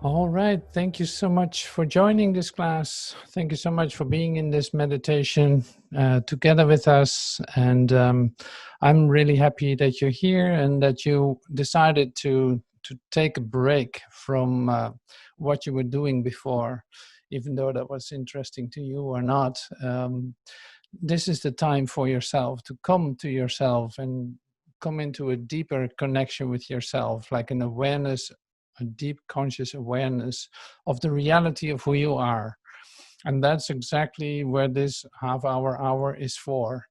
All right. Thank you so much for joining this class. Thank you so much for being in this meditation together with us. And I'm really happy that you're here and that you decided to take a break from what you were doing before, even though that was interesting to you or not. This is the time for yourself to come to yourself and come into a deeper connection with yourself, like an awareness, a deep conscious awareness of the reality of who you are. And that's exactly where this hour is for.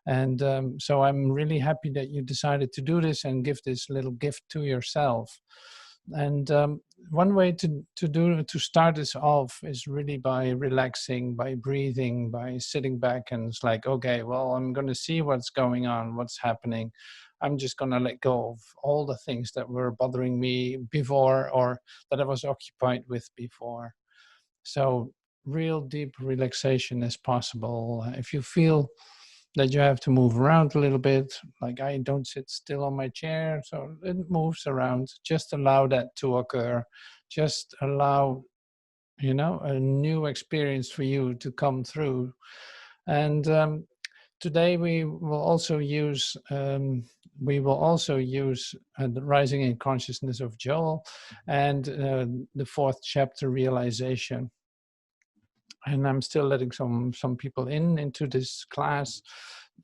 And so I'm really happy that you decided to do this and give this little gift to yourself. And one way to start this off is really by relaxing, by breathing, by sitting back, and it's like, okay, well, I'm going to see what's going on, what's happening. I'm just going to let go of all the things that were bothering me before or that I was occupied with before. So real deep relaxation is possible. If you feel that you have to move around a little bit, like I don't sit still on my chair, so it moves around. Just allow that to occur. Just allow, a new experience for you to come through. And today we will also use the rising in consciousness of Joel and the fourth chapter, realization. And I'm still letting some people into this class.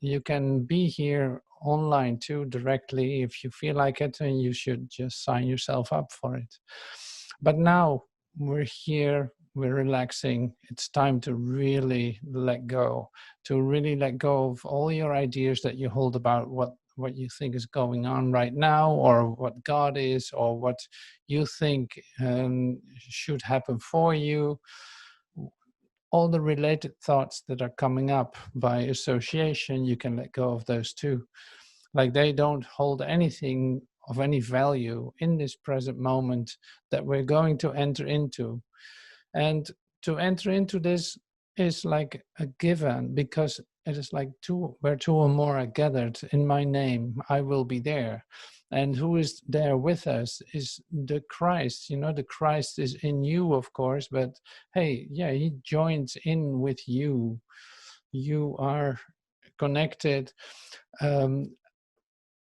You can be here online too directly if you feel like it, and you should just sign yourself up for it. But now we're here, we're relaxing. It's time to really let go, of all your ideas that you hold about what you think is going on right now, or what God is, or what you think should happen for you. All the related thoughts that are coming up by association, you can let go of those too. Like they don't hold anything of any value in this present moment that we're going to enter into. And to enter into this is like a given, because it is like where two or more are gathered in my name, I will be there. And who is there with us is the Christ. The Christ is in you, of course, but hey, yeah, he joins in with you. You are connected. Um,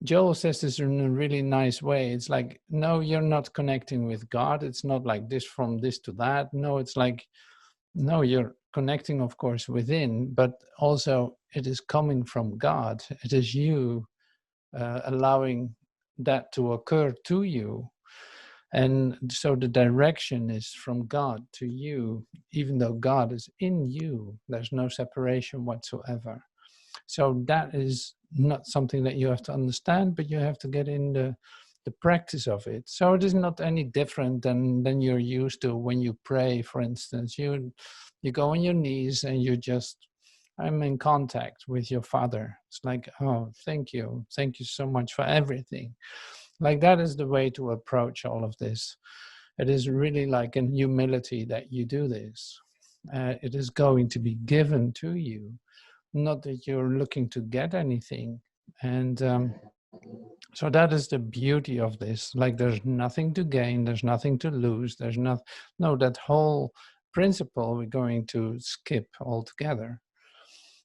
Joel says this in a really nice way. It's like, no, you're not connecting with God. It's not like this from this to that. No, it's like, no, you're connecting, of course, within, but also it is coming from God. It is you allowing that to occur to you. And so the direction is from God to you, even though God is in you. There's no separation whatsoever. So that is not something that you have to understand, but you have to get in the practice of it. So it is not any different than you're used to when you pray, for instance. You go on your knees and I'm in contact with your Father. It's like, oh, thank you so much for everything. Like that is the way to approach all of this. It is really like in humility that you do this. It is going to be given to you, not that you're looking to get anything. And so that is the beauty of this. Like there's nothing to gain, there's nothing to lose, no, that whole principle we're going to skip altogether.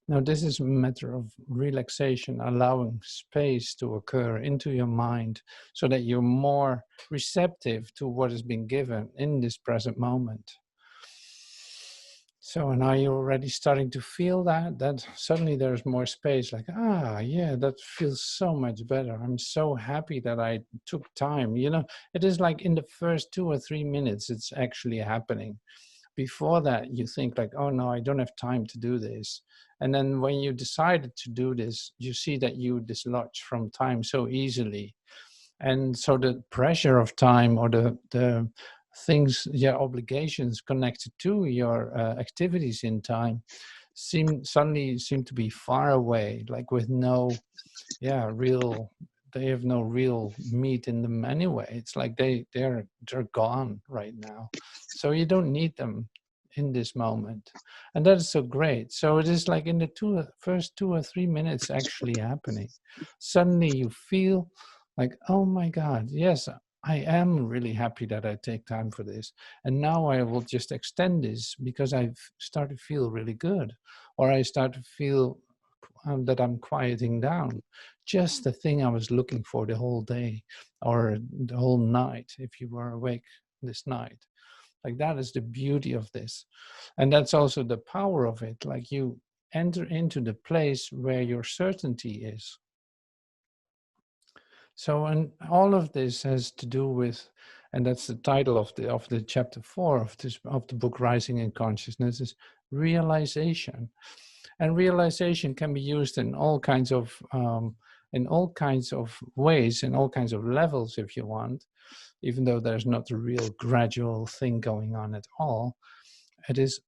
Now, this is a matter of relaxation, allowing space to occur into your mind so that you're more receptive to what is being given in this present moment. So, and are you already starting to feel that suddenly there's more space, like, yeah, that feels so much better. I'm so happy that I took time. It is like in the first 2 or 3 minutes, it's actually happening. Before that, you think like, oh no, I don't have time to do this. And then when you decided to do this, you see that you dislodge from time so easily. And so the pressure of time, or the things, obligations connected to your activities in time suddenly seem to be far away, like with no, they have no real meat in them anyway. It's like they're gone right now. So you don't need them in this moment. And that is so great. So it is like in the first 2 or 3 minutes actually happening. Suddenly you feel like, oh my God, yes, I am really happy that I take time for this. And now I will just extend this because I've started to feel really good, or I start to feel that I'm quieting down. Just the thing I was looking for the whole day or the whole night, if you were awake this night. Like that is the beauty of this. And that's also the power of it. Like you enter into the place where your certainty is. So, and all of this has to do with, and that's the title of the chapter 4 of the book, Rising in Consciousness, is realization. And realization can be used in all kinds of ways, in all kinds of levels, if you want. Even though there's not a real gradual thing going on at all, it is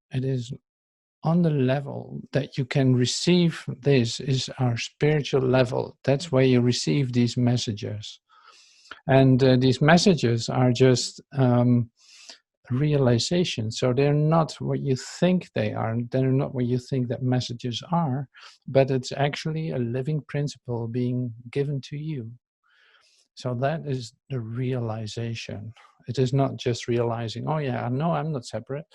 on the level that you can receive. This is our spiritual level. That's where you receive these messages. And these messages are just realization. So they're not what you think they are. They're not what you think that messages are, but it's actually a living principle being given to you. So that is the realization. It is not just realizing, oh yeah, no, I'm not separate.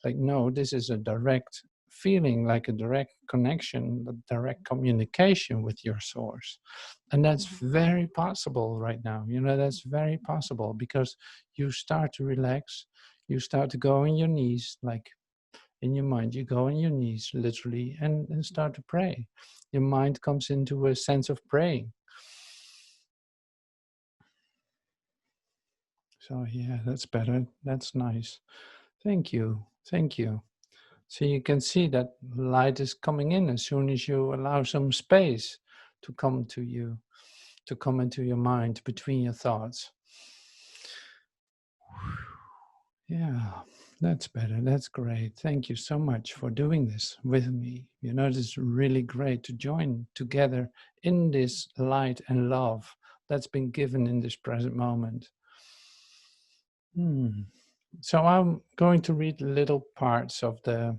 Like, no, this is a direct feeling, like a direct connection, a direct communication with your source. And that's very possible right now. You know, that's very possible because you start to relax, you start to go on your knees, like in your mind, you go on your knees literally and start to pray. Your mind comes into a sense of praying. So yeah, that's better. That's nice. Thank you. Thank you. So you can see that light is coming in as soon as you allow some space to come to you, to come into your mind between your thoughts. Yeah, that's better. That's great. Thank you so much for doing this with me. You know, it's really great to join together in this light and love that's been given in this present moment. So I'm going to read little parts uh,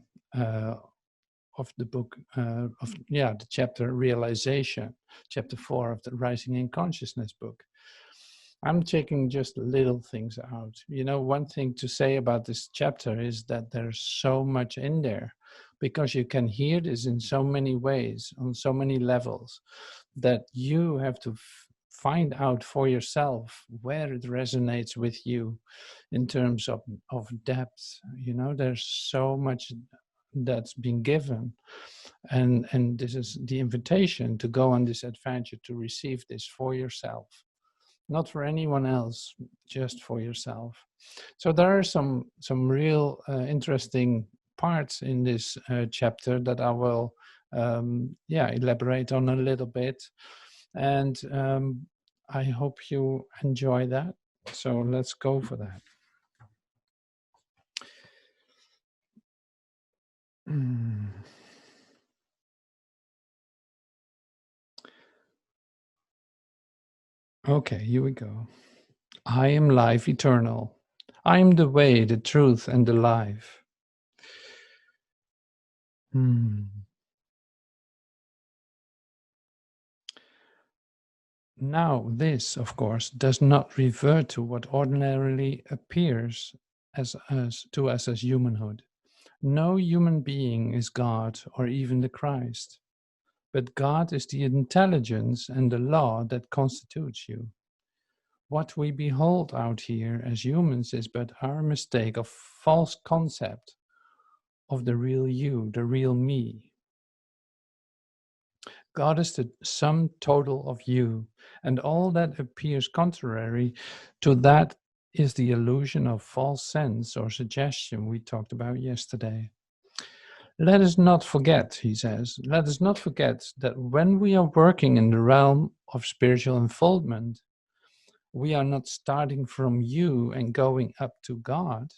of the book the chapter Realization, chapter 4 of the Rising in Consciousness book. I'm taking just little things out. You know, one thing to say about this chapter is that there's so much in there because you can hear this in so many ways, on so many levels, that you have to find out for yourself where it resonates with you in terms of depth. You know, there's so much that's been given, and this is the invitation to go on this adventure to receive this for yourself, not for anyone else, just for yourself. So there are some real interesting parts in this chapter that I will elaborate on a little bit, and I hope you enjoy that. So let's go for that. Okay, here we go. I am life eternal. I am the way, the truth, and the life. Now, this, of course, does not refer to what ordinarily appears to us as humanhood. No human being is God or even the Christ, but God is the intelligence and the law that constitutes you. What we behold out here as humans is but our mistake of false concept of the real you, the real me. God is the sum total of you, and all that appears contrary to that is the illusion of false sense or suggestion we talked about yesterday. Let us not forget, he says, let us not forget that when we are working in the realm of spiritual unfoldment, we are not starting from you and going up to God.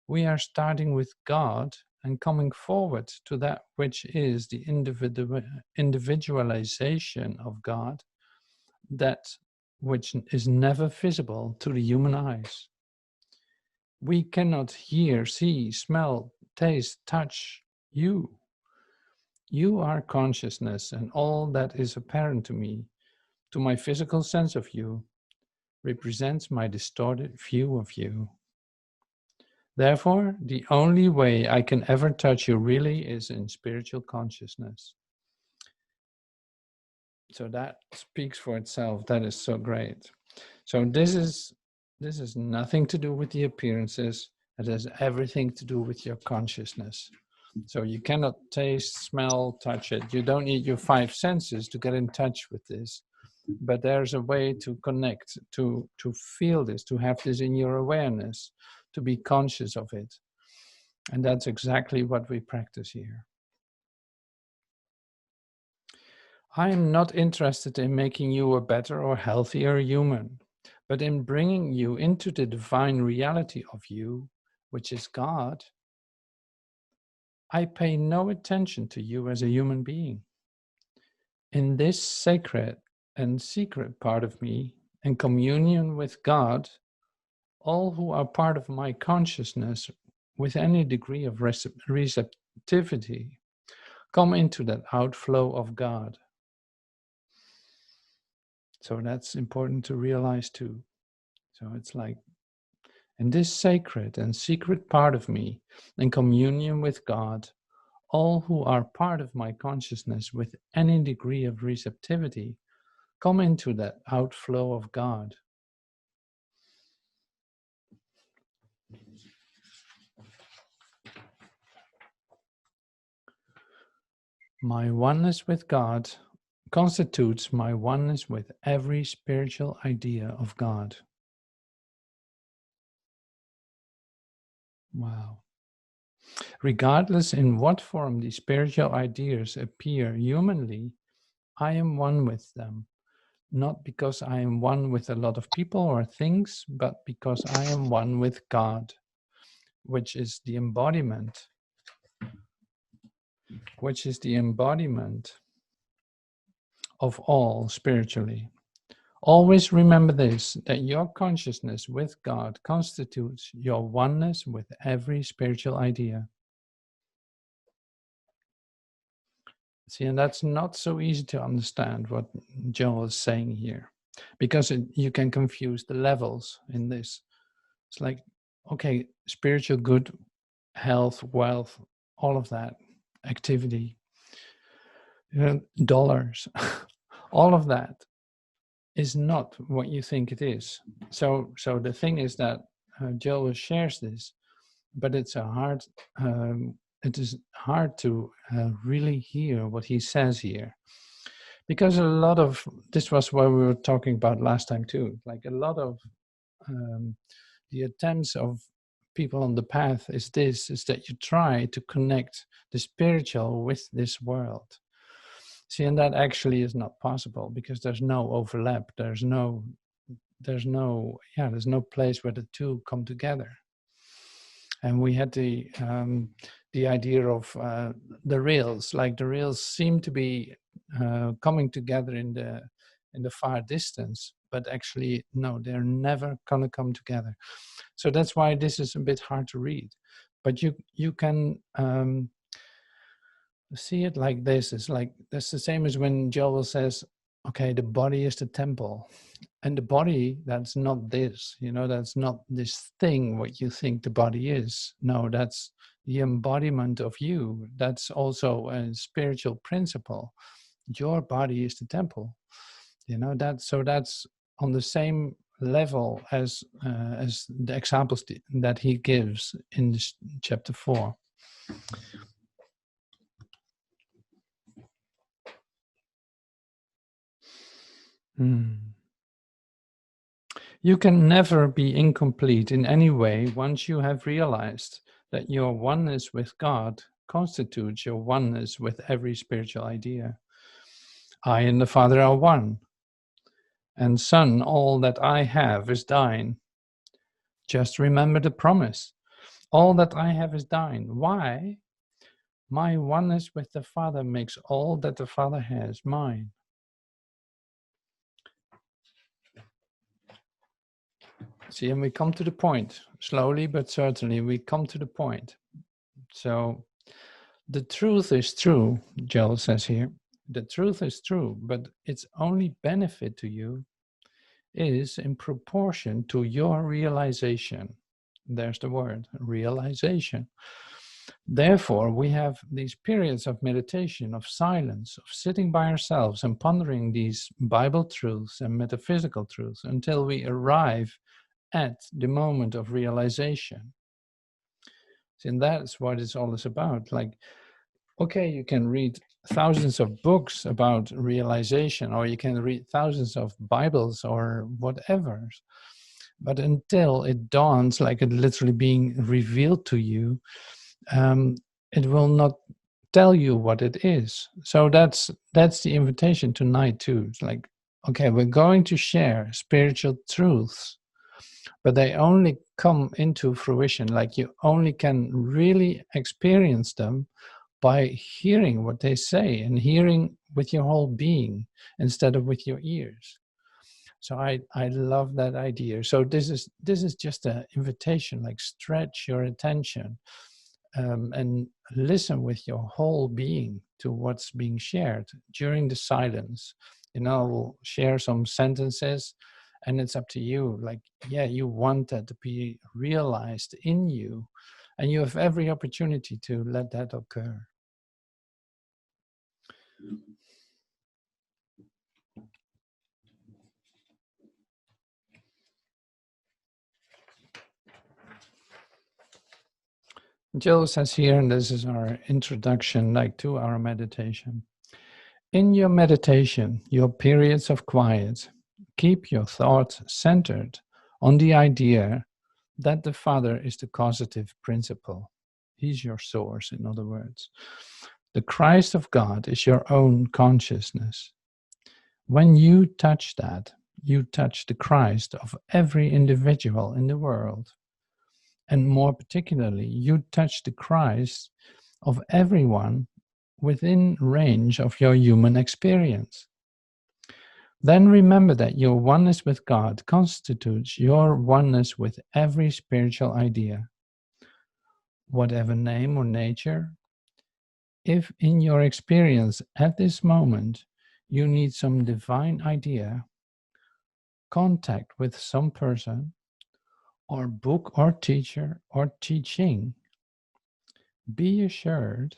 We are starting with God and coming forward to that which is the individualization of God, that which is never visible to the human eyes. We cannot hear, see, smell, taste, touch you. You are consciousness and all that is apparent to me, to my physical sense of you. represents my distorted view of you. Therefore, the only way I can ever touch you really is in spiritual consciousness. So that speaks for itself. That is so great. So this is nothing to do with the appearances. It has everything to do with your consciousness. So you cannot taste, smell, touch it. You don't need your five senses to get in touch with this. But there's a way to connect, to feel this, to have this in your awareness, to be conscious of it. And that's exactly what we practice here. I am not interested in making you a better or healthier human, but in bringing you into the divine reality of you, which is God. I pay no attention to you as a human being. In this sacred and secret part of me, in communion with God, all who are part of my consciousness with any degree of receptivity come into that outflow of God. So that's important to realize too. So it's like, in this sacred and secret part of me, in communion with God, all who are part of my consciousness with any degree of receptivity come into that outflow of God. My oneness with God constitutes my oneness with every spiritual idea of God. Wow. Regardless in what form these spiritual ideas appear humanly, I am one with them. Not because I am one with a lot of people or things, but because I am one with God, which is the embodiment of all spiritually. Always remember this, that your consciousness with God constitutes your oneness with every spiritual idea. See, and that's not so easy to understand what Joel is saying here, because you can confuse the levels in this. It's like, okay, spiritual good, health, wealth, all of that, activity, dollars, all of that is not what you think it is. So the thing is that Joel shares this, but it is hard to really hear what he says here, because a lot of this was what we were talking about last time too. Like a lot of the attempts of people on the path is that you try to connect the spiritual with this world. See, and that actually is not possible, because there's no overlap. There's no place where the two come together. And we had the idea of the rails. Like the rails seem to be coming together in the far distance, but actually no, they're never gonna come together. So that's why this is a bit hard to read. But you can see it like this. It's like that's the same as when Joel says, okay, the body is the temple. And the body, that's not this, that's not this thing, what you think the body is. No, that's the embodiment of you. That's also a spiritual principle. Your body is the temple. That's on the same level as the examples that he gives in this chapter 4. You can never be incomplete in any way once you have realized that your oneness with God constitutes your oneness with every spiritual idea. I and the Father are one, and Son, all that I have is thine. Just remember the promise. All that I have is thine. Why? My oneness with the Father makes all that the Father has mine. See, and we come to the point. Slowly but certainly, we come to the point. So, the truth is true, Joel says here. The truth is true, but its only benefit to you is in proportion to your realization. There's the word, realization. Therefore, we have these periods of meditation, of silence, of sitting by ourselves and pondering these Bible truths and metaphysical truths until we arrive at the moment of realization. And that's what it's all about. Like, okay, you can read thousands of books about realization, or you can read thousands of Bibles or whatever. But until it dawns, like it literally being revealed to you, it will not tell you what it is. So that's the invitation tonight too. It's like, okay, we're going to share spiritual truths, but they only come into fruition, like you only can really experience them by hearing what they say and hearing with your whole being instead of with your ears. So I love that idea. So this is just an invitation, like stretch your attention and listen with your whole being to what's being shared during the silence. You know, we'll share some sentences and it's up to you. Like, yeah, you want that to be realized in you, and you have every opportunity to let that occur. Jill says here, and this is our introduction, like to our meditation. In your meditation, your periods of quiet, keep your thoughts centered on the idea that the Father is the causative principle. He's your source, in other words. The Christ of God is your own consciousness. When you touch that, you touch the Christ of every individual in the world. And more particularly, you touch the Christ of everyone within range of your human experience. Then remember that your oneness with God constitutes your oneness with every spiritual idea, whatever name or nature. If in your experience at this moment you need some divine idea, contact with some person, or book or teacher or teaching, be assured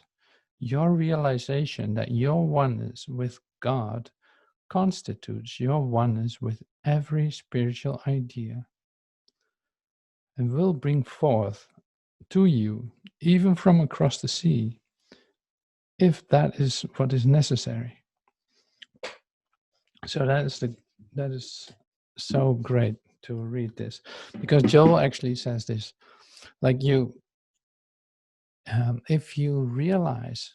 your realization that your oneness with God constitutes your oneness with every spiritual idea and will bring forth to you, even from across the sea, if that is what is necessary. So that is so great to read this, because Joel actually says this, like if you realize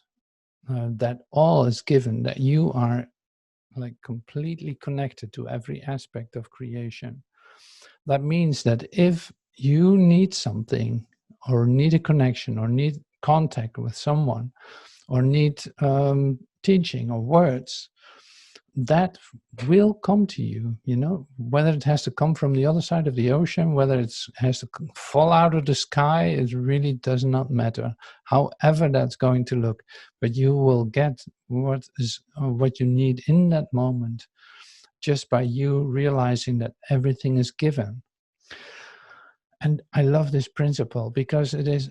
that all is given, that you are like completely connected to every aspect of creation, that means that if you need something or need a connection or need contact with someone or need teaching or words, that will come to you, you know, whether it has to come from the other side of the ocean, whether it has to fall out of the sky, it really does not matter, however that's going to look, but you will get what you need in that moment just by you realizing that everything is given. And I love this principle because it is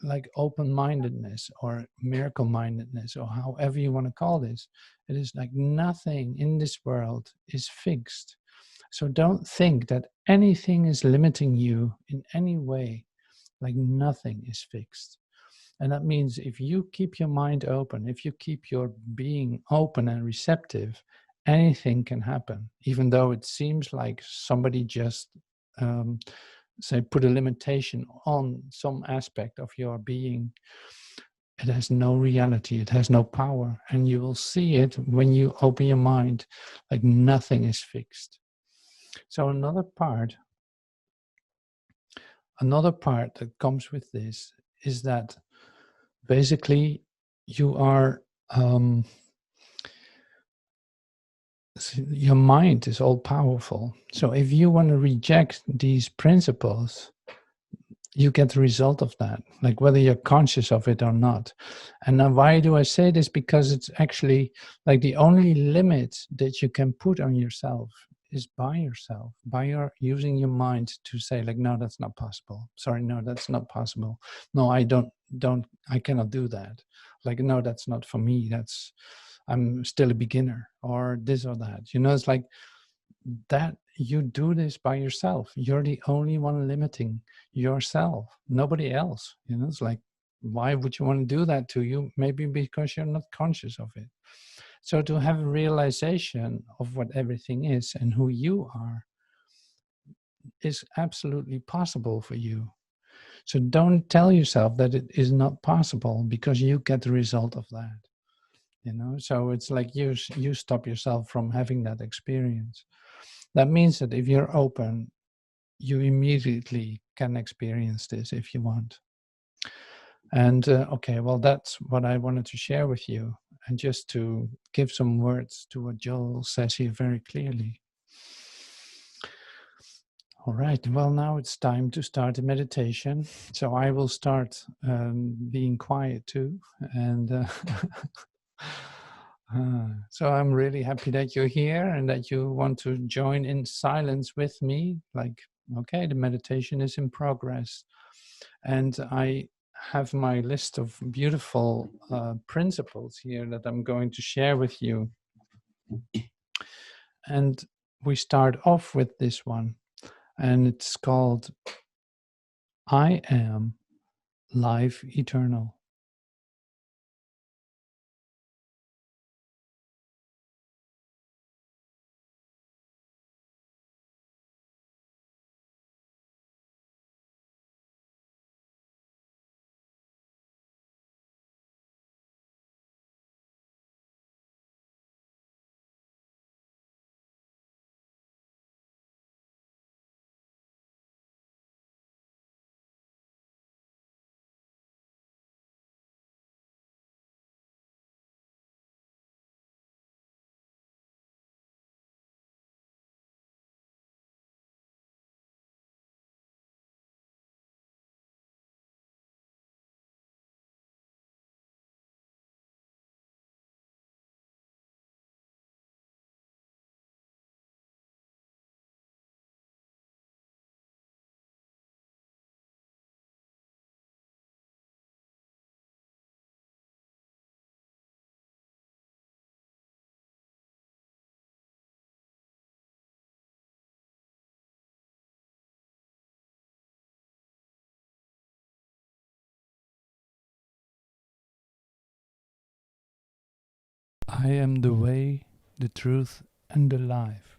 like open-mindedness or miracle-mindedness, or however you want to call this. It is like nothing in this world is fixed. So don't think that anything is limiting you in any way. Like nothing is fixed. And that means if you keep your mind open, if you keep your being open and receptive, anything can happen, even though it seems like somebody just say put a limitation on some aspect of your being. It has no reality, it has no power, and you will see it when you open your mind, like nothing is fixed. So another part that comes with this is that basically you are your mind is all powerful. So if you want to reject these principles, you get the result of that, like whether you're conscious of it or not. And now why do I say this? Because it's actually like the only limit that you can put on yourself is by yourself, by your using your mind to say like, no, that's not possible. Sorry, no, that's not possible. No, I cannot do that. Like, no, that's not for me. I'm still a beginner, or this or that. It's like that you do this by yourself. You're the only one limiting yourself, nobody else. It's like, why would you want to do that to you? Maybe because you're not conscious of it. So to have a realization of what everything is and who you are is absolutely possible for you. So don't tell yourself that it is not possible, because you get the result of that. So it's like you stop yourself from having that experience. That means that if you're open, you immediately can experience this if you want. And okay, well, that's what I wanted to share with you. And just to give some words to what Joel says here very clearly. All right, well, now it's time to start the meditation. So I will start being quiet too. And so I'm really happy that you're here and that you want to join in silence with me. Like, okay, the meditation is in progress. And I have my list of beautiful principles here that I'm going to share with you. And we start off with this one, and it's called I am life eternal. I am the way, the truth, and the life.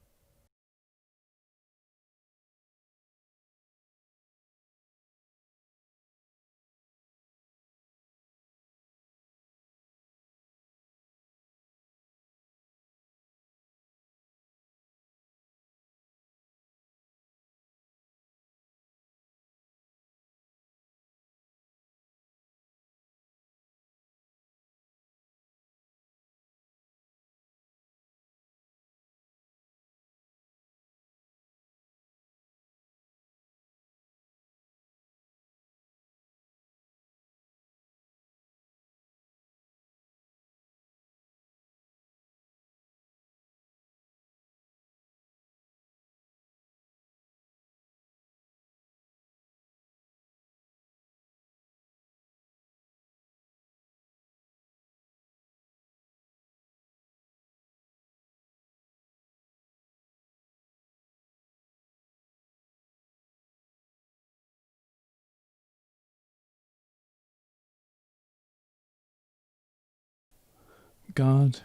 God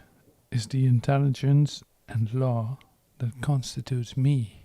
is the intelligence and law that constitutes me.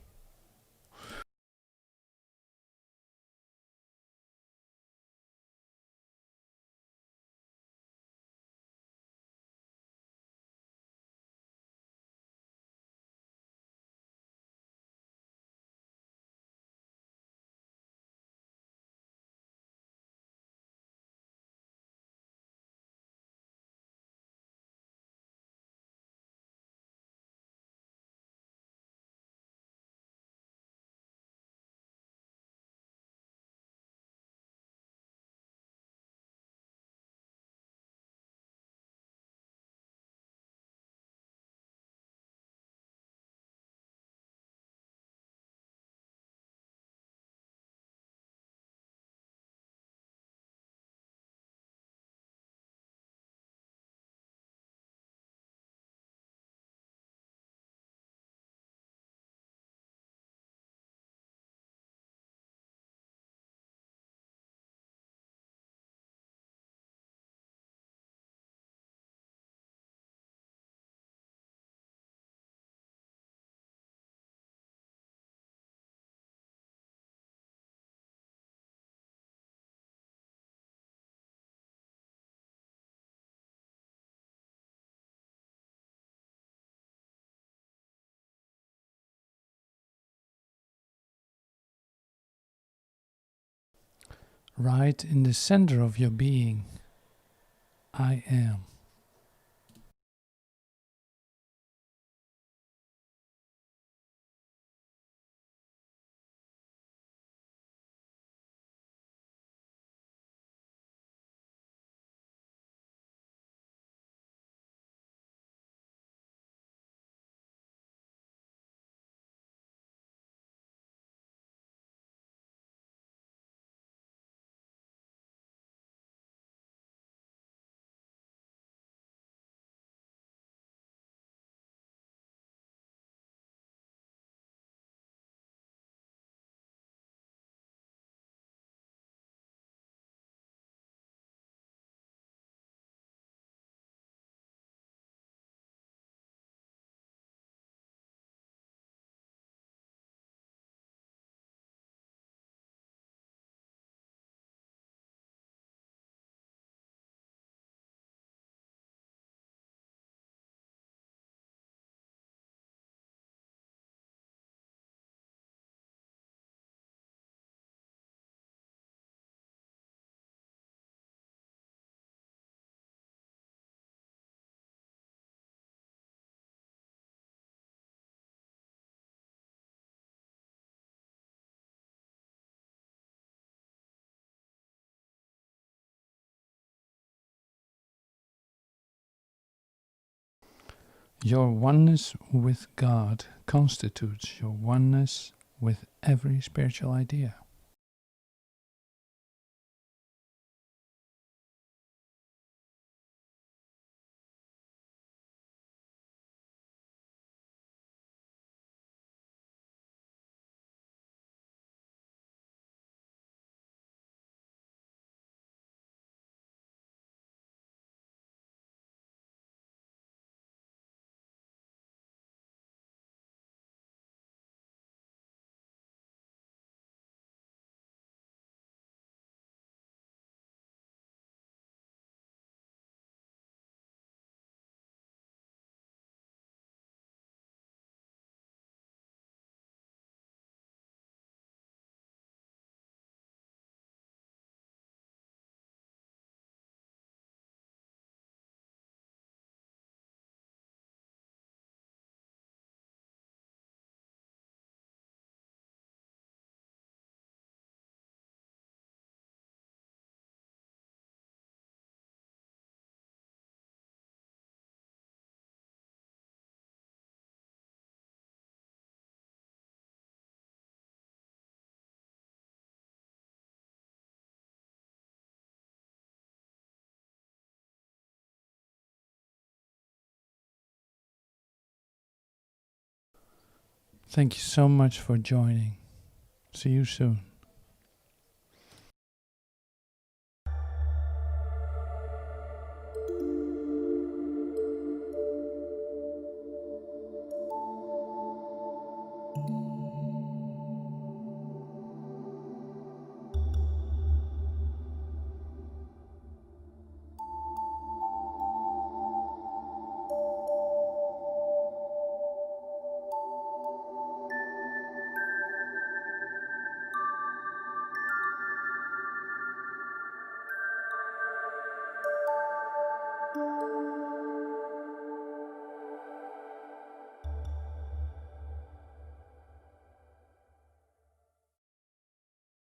right in the center of your being. I am. Your oneness with God constitutes your oneness with every spiritual idea. Thank you so much for joining. See you soon.